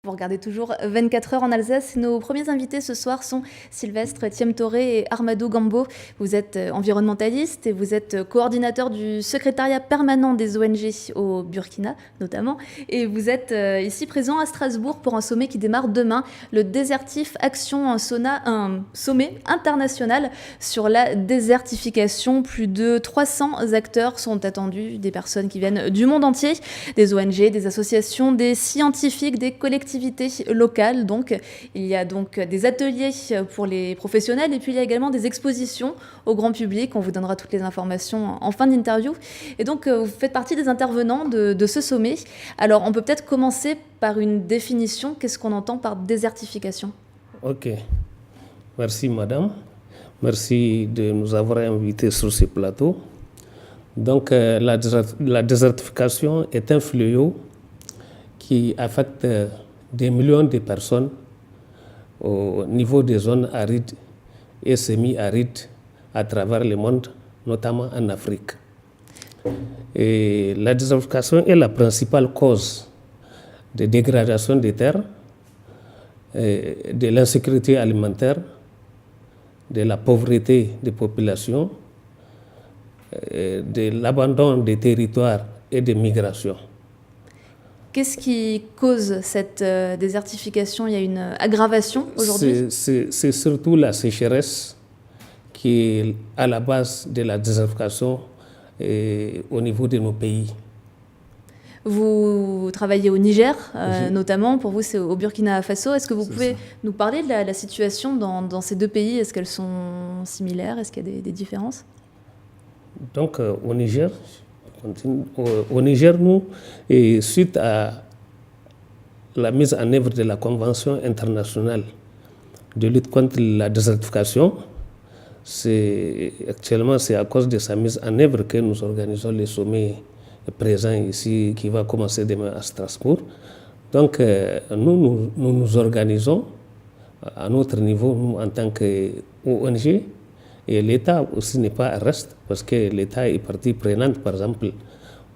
Vous regardez toujours 24 heures en Alsace. Nos premiers invités ce soir sont Sylvestre Thiemtoré et Armadou Gambo. Vous êtes environnementaliste et vous êtes coordinateur du secrétariat permanent des ONG au Burkina notamment. Et vous êtes ici présent à Strasbourg pour un sommet qui démarre demain, le Desertif Action, un sommet international sur la désertification. Plus de 300 acteurs sont attendus, des personnes qui viennent du monde entier, des ONG, des associations, des scientifiques, des collectivités locales. Donc, il y a donc des ateliers pour les professionnels et puis il y a également des expositions au grand public. On vous donnera toutes les informations en fin d'interview. Et donc, vous faites partie des intervenants de ce sommet. Alors, on peut peut-être commencer par une définition. Qu'est-ce qu'on entend par désertification ? Ok. Merci, madame. Merci de nous avoir invités sur ce plateau. Donc, la désertification est un fléau qui affecte des millions de personnes au niveau des zones arides et semi-arides à travers le monde, notamment en Afrique. Et la désertification est la principale cause de dégradation des terres, de l'insécurité alimentaire, de la pauvreté des populations, de l'abandon des territoires et des migrations. Qu'est-ce qui cause cette désertification ? Il y a une aggravation aujourd'hui ? C'est surtout la sécheresse qui est à la base de la désertification au niveau de nos pays. Vous travaillez au Niger, notamment. Pour vous, c'est au Burkina Faso. Est-ce que vous pouvez nous parler de la situation dans ces deux pays ? Est-ce qu'elles sont similaires ? Est-ce qu'il y a des différences ? Donc, au Niger, nous, et suite à la mise en œuvre de la Convention internationale de lutte contre la désertification, actuellement, c'est à cause de sa mise en œuvre que nous organisons le sommet présent ici, qui va commencer demain à Strasbourg. Donc, nous nous organisons à notre niveau, nous, en tant qu'ONG, et l'État aussi n'est pas à reste, parce que l'État est partie prenante, par exemple,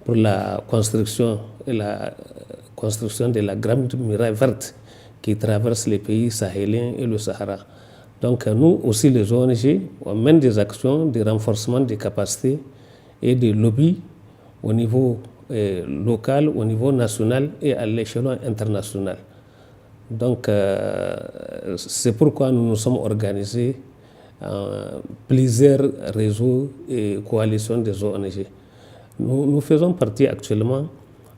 pour la construction de la grande muraille verte qui traverse les pays sahéliens et le Sahara. Donc nous aussi, les ONG, on mène des actions de renforcement des capacités et des lobbies au niveau local, au niveau national et à l'échelon international. Donc c'est pourquoi nous nous sommes organisés plusieurs réseaux et coalitions des ONG. Nous faisons partie actuellement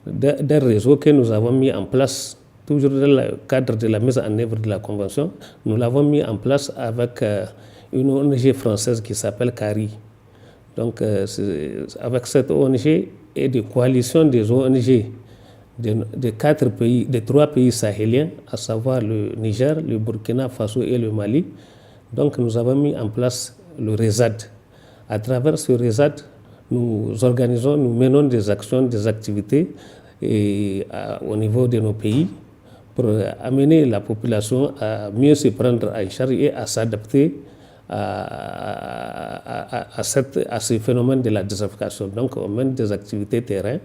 d'un réseau que nous avons mis en place, toujours dans le cadre de la mise en œuvre de la Convention. Nous l'avons mis en place avec une ONG française qui s'appelle CARI. Donc, avec cette ONG et des coalitions des ONG de 4 pays, de 3 pays sahéliens, à savoir le Niger, le Burkina Faso et le Mali. Donc, nous avons mis en place le RESAD. À travers ce RESAD, nous menons des actions, des activités au niveau de nos pays pour amener la population à mieux se prendre en charge et à s'adapter à ce phénomène de la désertification. Donc, on mène des activités terrain.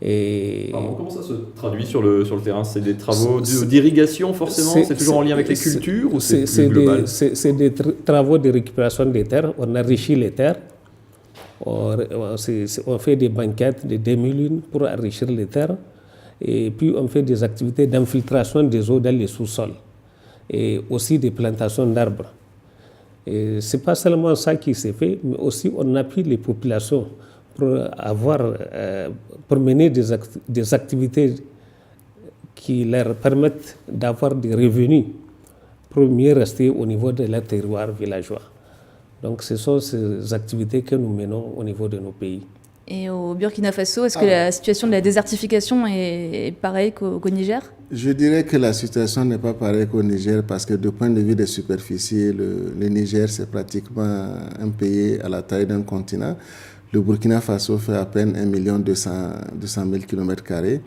Comment ça se traduit sur le terrain ? C'est des travaux d'irrigation forcément ? C'est toujours en lien avec les cultures ou c'est plus global ? C'est des travaux de récupération des terres. On enrichit les terres. On fait des banquettes, des demi-lunes pour enrichir les terres. Et puis on fait des activités d'infiltration des eaux dans les sous-sols. Et aussi des plantations d'arbres. Et ce n'est pas seulement ça qui s'est fait, mais aussi on appuie les populations pour mener des activités qui leur permettent d'avoir des revenus pour mieux rester au niveau de leur terroir villageois. Donc ce sont ces activités que nous menons au niveau de nos pays. Et au Burkina Faso, est-ce que la situation de la désertification est pareille qu'au Niger ? Je dirais que la situation n'est pas pareille qu'au Niger parce que du point de vue des superficies, le Niger c'est pratiquement un pays à la taille d'un continent. Le Burkina Faso fait à peine 1 200 000 km².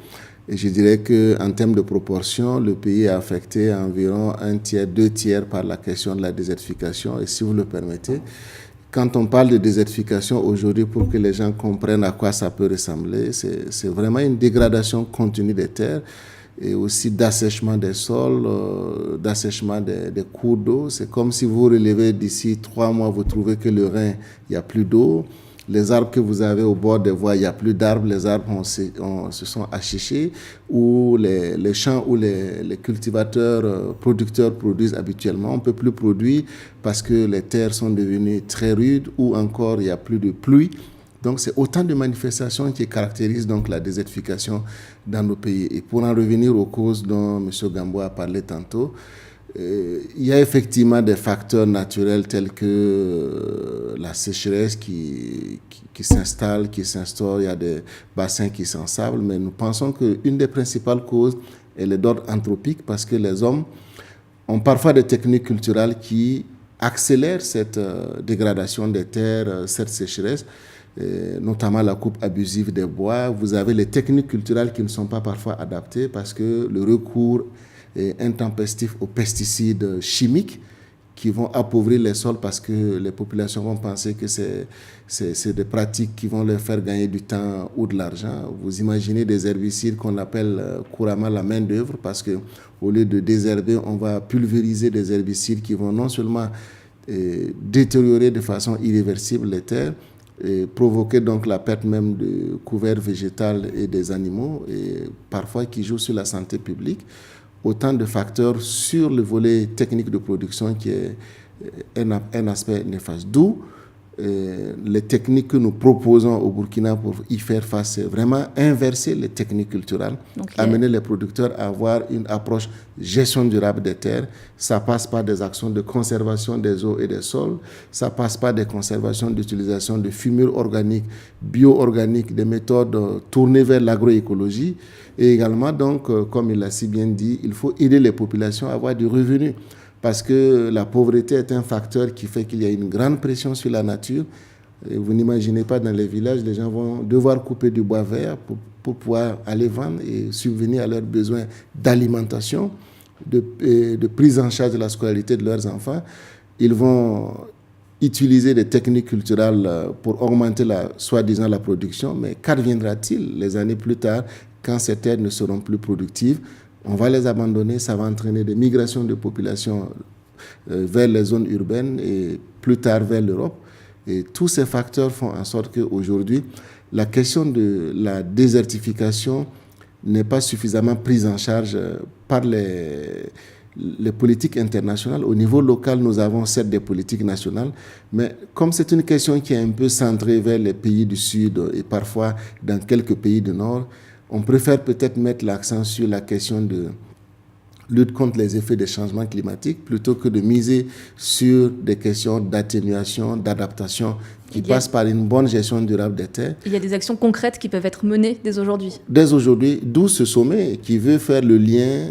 Et je dirais qu'en termes de proportion, le pays est affecté à environ 1/3, 2/3 par la question de la désertification. Et si vous le permettez, quand on parle de désertification aujourd'hui, pour que les gens comprennent à quoi ça peut ressembler, c'est vraiment une dégradation continue des terres et aussi d'assèchement des sols, d'assèchement des cours d'eau. C'est comme si vous relevez d'ici 3 mois, vous trouvez que le Rhin, il n'y a plus d'eau. Les arbres que vous avez au bord des voies, il n'y a plus d'arbres, les arbres se sont asséchés, ou les champs où les cultivateurs, producteurs produisent habituellement, on ne peut plus produire parce que les terres sont devenues très rudes, ou encore il n'y a plus de pluie. Donc, c'est autant de manifestations qui caractérisent donc la désertification dans nos pays. Et pour en revenir aux causes dont M. Gambo a parlé tantôt, il y a effectivement des facteurs naturels tels que la sécheresse qui s'installe, qui s'instaure, il y a des bassins qui s'ensablent, mais nous pensons qu'une des principales causes, elle est d'ordre anthropique parce que les hommes ont parfois des techniques culturelles qui accélèrent cette dégradation des terres, cette sécheresse, notamment la coupe abusive des bois. Vous avez les techniques culturelles qui ne sont pas parfois adaptées parce que le recours est intempestif aux pesticides chimiques qui vont appauvrir les sols parce que les populations vont penser que c'est des pratiques qui vont leur faire gagner du temps ou de l'argent. Vous imaginez des herbicides qu'on appelle couramment la main d'œuvre parce que au lieu de désherber, on va pulvériser des herbicides qui vont non seulement détériorer de façon irréversible les terres, et provoquer donc la perte même de couverts végétal et des animaux, et parfois qui jouent sur la santé publique. Autant de facteurs sur le volet technique de production qui est un aspect néfaste. D'où les techniques que nous proposons au Burkina pour y faire face, c'est vraiment inverser les techniques culturelles, amener les producteurs à avoir une approche gestion durable des terres. Ça passe par des actions de conservation des eaux et des sols, ça passe par des conservations d'utilisation de fumures organiques, bio-organiques, des méthodes tournées vers l'agroécologie. Et également, donc, comme il l'a si bien dit, il faut aider les populations à avoir du revenu. Parce que la pauvreté est un facteur qui fait qu'il y a une grande pression sur la nature. Et vous n'imaginez pas, dans les villages, les gens vont devoir couper du bois vert pour pouvoir aller vendre et subvenir à leurs besoins d'alimentation, de prise en charge de la scolarité de leurs enfants. Ils vont utiliser des techniques culturelles pour augmenter soi-disant la production. Mais qu'adviendra-t-il les années plus tard quand ces terres ne seront plus productives? On va les abandonner, ça va entraîner des migrations de population vers les zones urbaines et plus tard vers l'Europe. Et tous ces facteurs font en sorte qu'aujourd'hui, la question de la désertification n'est pas suffisamment prise en charge par les politiques internationales. Au niveau local, nous avons certes des politiques nationales, mais comme c'est une question qui est un peu centrée vers les pays du Sud et parfois dans quelques pays du Nord, on préfère peut-être mettre l'accent sur la question de lutte contre les effets des changements climatiques plutôt que de miser sur des questions d'atténuation, d'adaptation qui passent par une bonne gestion durable des terres. Il y a des actions concrètes qui peuvent être menées dès aujourd'hui. Dès aujourd'hui, d'où ce sommet qui veut faire le lien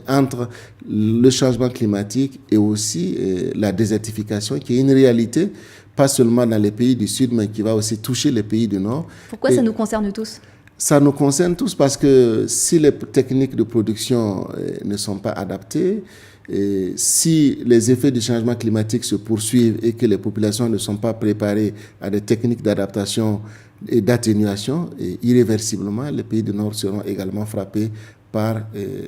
entre le changement climatique et aussi la désertification, qui est une réalité, pas seulement dans les pays du Sud, mais qui va aussi toucher les pays du Nord. Pourquoi ça nous concerne tous ? Ça nous concerne tous parce que si les techniques de production ne sont pas adaptées, et si les effets du changement climatique se poursuivent et que les populations ne sont pas préparées à des techniques d'adaptation et d'atténuation, irréversiblement, les pays du Nord seront également frappés par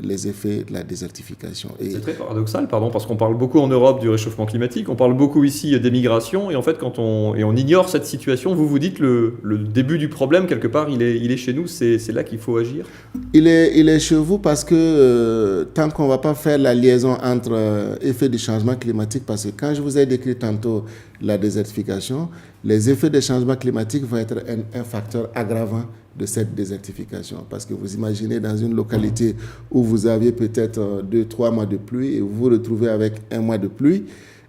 les effets de la désertification. C'est très paradoxal, parce qu'on parle beaucoup en Europe du réchauffement climatique, on parle beaucoup ici des migrations, et en fait, quand on ignore cette situation, vous dites le début du problème, quelque part, il est chez nous, c'est là qu'il faut agir. Il est chez vous parce que tant qu'on ne va pas faire la liaison entre effets du changement climatique, parce que quand je vous ai décrit tantôt la désertification, les effets des changements climatiques vont être un facteur aggravant de cette désertification. Parce que vous imaginez dans une localité où vous aviez peut-être 2-3 mois de pluie et vous vous retrouvez avec 1 mois de pluie,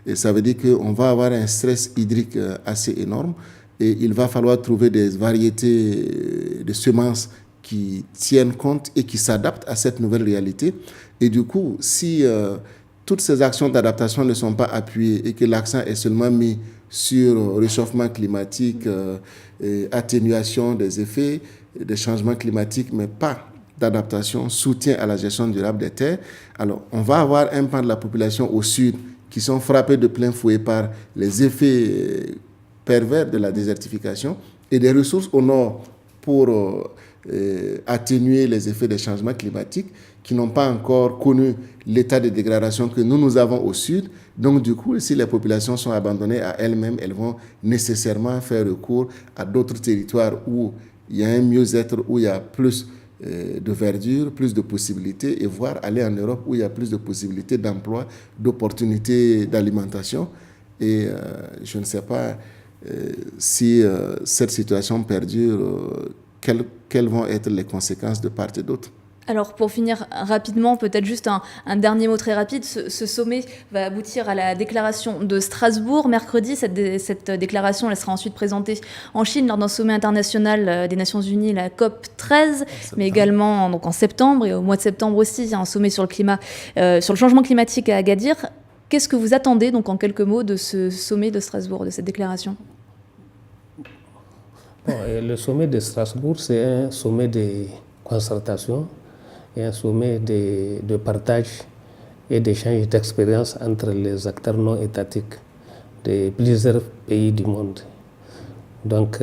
et ça veut dire qu'on va avoir un stress hydrique assez énorme et il va falloir trouver des variétés de semences qui tiennent compte et qui s'adaptent à cette nouvelle réalité. Et du coup, si toutes ces actions d'adaptation ne sont pas appuyées et que l'accent est seulement mis sur réchauffement climatique, atténuation des effets des changements climatiques, mais pas d'adaptation, soutien à la gestion durable des terres, alors on va avoir un pan de la population au sud qui sont frappés de plein fouet par les effets pervers de la désertification et des ressources au nord pour atténuer les effets des changements climatiques qui n'ont pas encore connu l'état de dégradation que nous avons au sud. Donc du coup, si les populations sont abandonnées à elles-mêmes, elles vont nécessairement faire recours à d'autres territoires où il y a un mieux-être, où il y a plus de verdure, plus de possibilités, et voire aller en Europe où il y a plus de possibilités d'emploi, d'opportunités d'alimentation. Et je ne sais pas si cette situation perdure, quelles vont être les conséquences de part et d'autre. Alors pour finir rapidement, peut-être juste un dernier mot très rapide, ce sommet va aboutir à la déclaration de Strasbourg mercredi. Cette déclaration, elle sera ensuite présentée en Chine lors d'un sommet international des Nations Unies, la COP 13, mais également donc en septembre, et au mois de septembre aussi, il y a un sommet sur le climat, sur le changement climatique à Agadir. Qu'est-ce que vous attendez donc en quelques mots de ce sommet de Strasbourg, de cette déclaration? Bon, le sommet de Strasbourg, c'est un sommet de concertation et un sommet de partage et d'échange d'expériences entre les acteurs non étatiques de plusieurs pays du monde. Donc,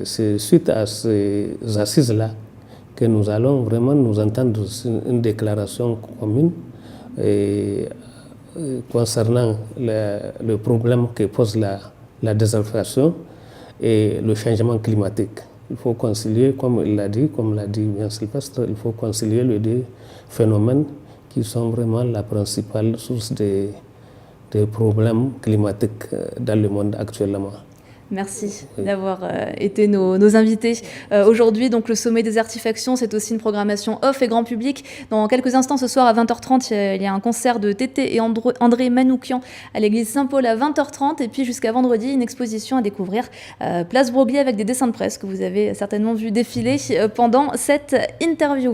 c'est suite à ces assises-là que nous allons vraiment nous entendre sur une déclaration commune concernant le problème que pose la désertification et le changement climatique. Il faut concilier, comme l'a dit bien Sylvestre, il faut concilier les deux phénomènes qui sont vraiment la principale source des problèmes climatiques dans le monde actuellement. Merci d'avoir été nos invités aujourd'hui. Donc le sommet Désertification, c'est aussi une programmation off et grand public. Dans quelques instants, ce soir à 20h30, il y a un concert de Tété et André Manoukian à l'église Saint-Paul à 20h30. Et puis jusqu'à vendredi, une exposition à découvrir Place Broglie avec des dessins de presse que vous avez certainement vu défiler pendant cette interview.